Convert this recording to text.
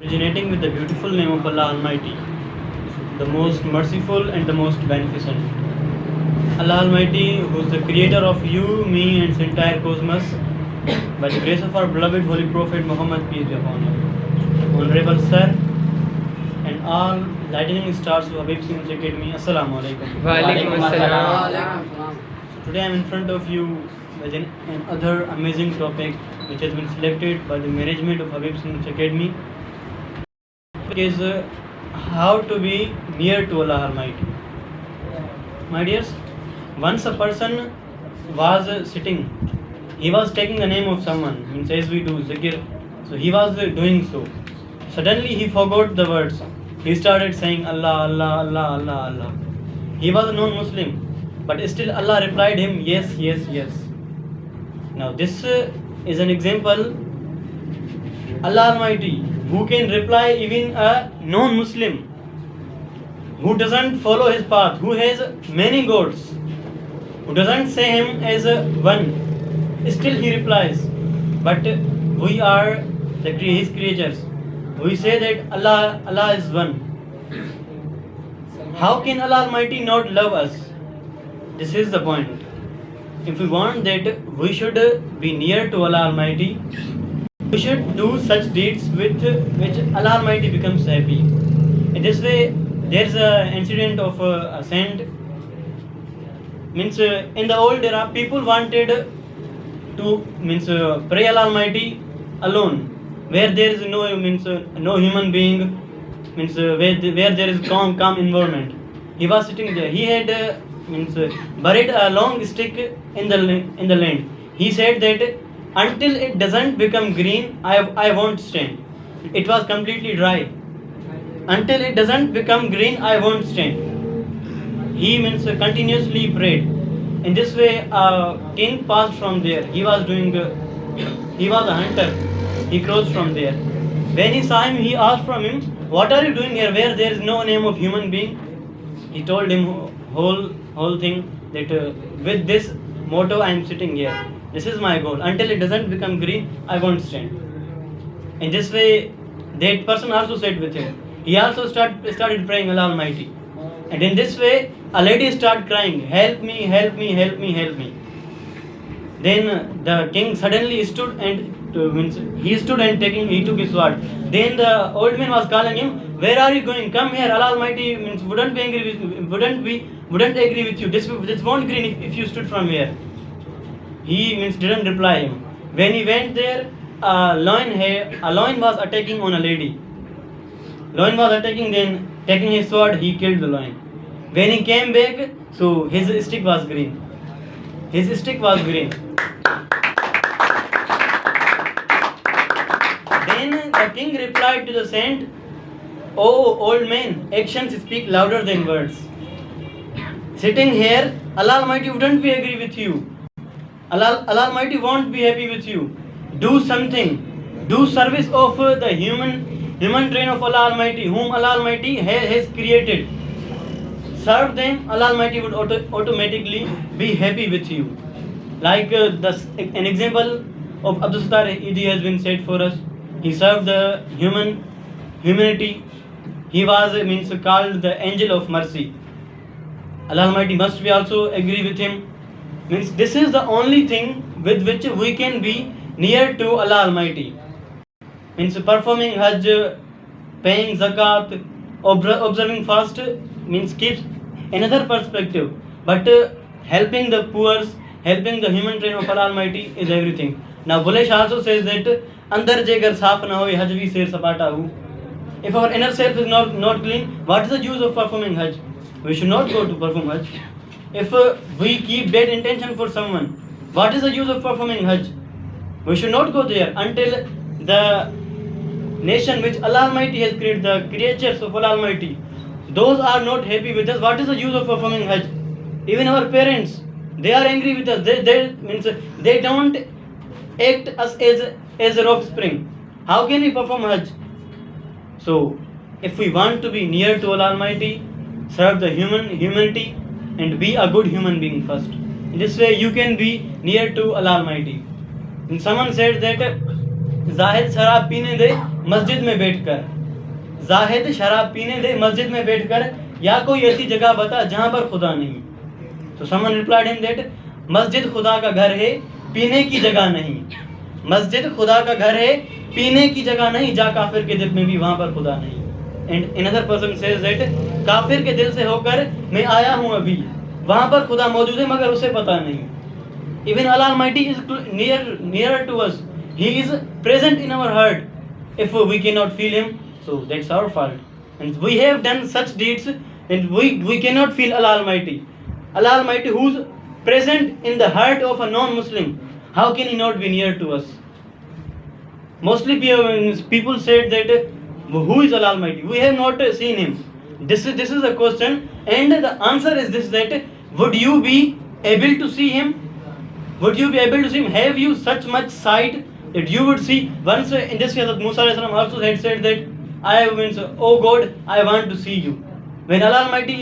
originating with the beautiful name of Allah Almighty, the most merciful and the most beneficent. Allah Almighty, who is the creator of you, me, and this entire cosmos, by the grace of our beloved Holy Prophet Muhammad, peace be upon him. Honorable Sir, and all lightning stars who Habib Singh's Academy, Assalamu alaikum. Walaikum assalam. Today I am in front of you with another amazing topic which has been selected by the management of Habib Singh's Academy. It is how to be near to Allah Almighty. My dears, once a person was sitting, he was taking the name of someone, means as we do zikr, so he was doing so. Suddenly he forgot the words. He started saying Allah, Allah, Allah, Allah, Allah. He was a non-Muslim, but still Allah replied him, yes, yes, yes. Now this is an example. Allah Almighty, who can reply even a non-Muslim, who doesn't follow his path, who has many gods, who doesn't say him as one, still he replies. But we are his creatures. We say that Allah is one. How can Allah Almighty not love us? This is the point. If we want that we should be near to Allah Almighty, we should do such deeds with which Allah Almighty becomes happy. In this way, there is an incident of a saint. Means in the old era, people wanted to pray Allah Almighty alone, where there is no human being, where there is calm environment. He was sitting there. He had buried a long stick in the land. He said that until it doesn't become green, I won't stand. It was completely dry. Until it doesn't become green, I won't stand. He continuously prayed. In this way, a king passed from there. He was a hunter. He crossed from there. When he saw him, he asked from him, "What are you doing here where there is no name of human being?" He told him whole thing that with this motto I am sitting here. This is my goal. Until it doesn't become green, I won't stand. In this way, that person also sat with him. He also started praying Allah Almighty. And in this way, a lady started crying, "Help me, help me, help me, help me." Then the king suddenly stood and he took his sword. Then the old man was calling him, "Where are you going? Come here. Allah Almighty wouldn't agree with you. This won't green if you stood from here." He didn't reply him. When he went there, a lion was attacking on a lady. Lion was attacking. Then taking his sword, he killed the lion. When he came back, so his stick was green. His stick was green. Then the king replied to the saint, "Oh old man, actions speak louder than words. Sitting here, Allah Almighty wouldn't be agree with you. Allah Almighty won't be happy with you. Do something. Do service of the human train of Allah Almighty, whom Allah Almighty has created. Serve them. Allah Almighty would automatically be happy with you." Like an example of Abdul Sattar Idi has been said for us. He served the humanity. He was called the angel of mercy. Allah Almighty must be also agree with him. This is the only thing with which we can be near to Allah Almighty. Performing Hajj, paying zakat, observing fast keeps another perspective. But helping the poor, helping the human train of Allah Almighty is everything. Now Bulesh also says that andar je gar saaf na hoye Hajj vi ser sapata hu. If our inner self is not clean, what is the use of performing Hajj? We should not go to perform Hajj. If we keep bad intention for someone, what is the use of performing Hajj? We should not go there until the nation which Allah Almighty has created, the creatures of Allah Almighty, those are not happy with us. What is the use of performing Hajj? Even our parents, they are angry with us. They don't act us as a offspring. How can we perform Hajj? So, if we want to be near to Allah Almighty, serve the humanity, and be a good human being first. In this way, you can be near to Allah Almighty. And someone said that Zahid sharab peene de मस्जिद में बैठकर, जाहिद शराब पीने दे मस्जिद में बैठकर, या कोई ऐसी जगह बता जहां पर खुदा नहीं। तो समवन रिप्लाइड हिम दैट मस्जिद खुदा का घर है, पीने की जगह नहीं। मस्जिद खुदा का घर है, पीने की जगह नहीं, जा काफिर के दिल में भी वहां पर खुदा नहीं। And another person says that काफिर के दिल से होकर मैं आया हूं अभी, वहां पर खुदा मौजूद है मगर उसे पता नहीं। Even Allah Almighty is nearer to us. He is present in our heart. If we cannot feel him, so that's our fault. And we have done such deeds and we cannot feel Allah Almighty. Allah Almighty who's present in the heart of a non-Muslim, how can he not be near to us? Mostly people said that who is Allah Almighty? We have not seen him. This is a question, and the answer is this, that would you be able to see him? Would you be able to see him? Have you such much sight that you would see? Once in this case, Musa alayhi salam also had said that I means, oh God, I want to see you. When Allah Almighty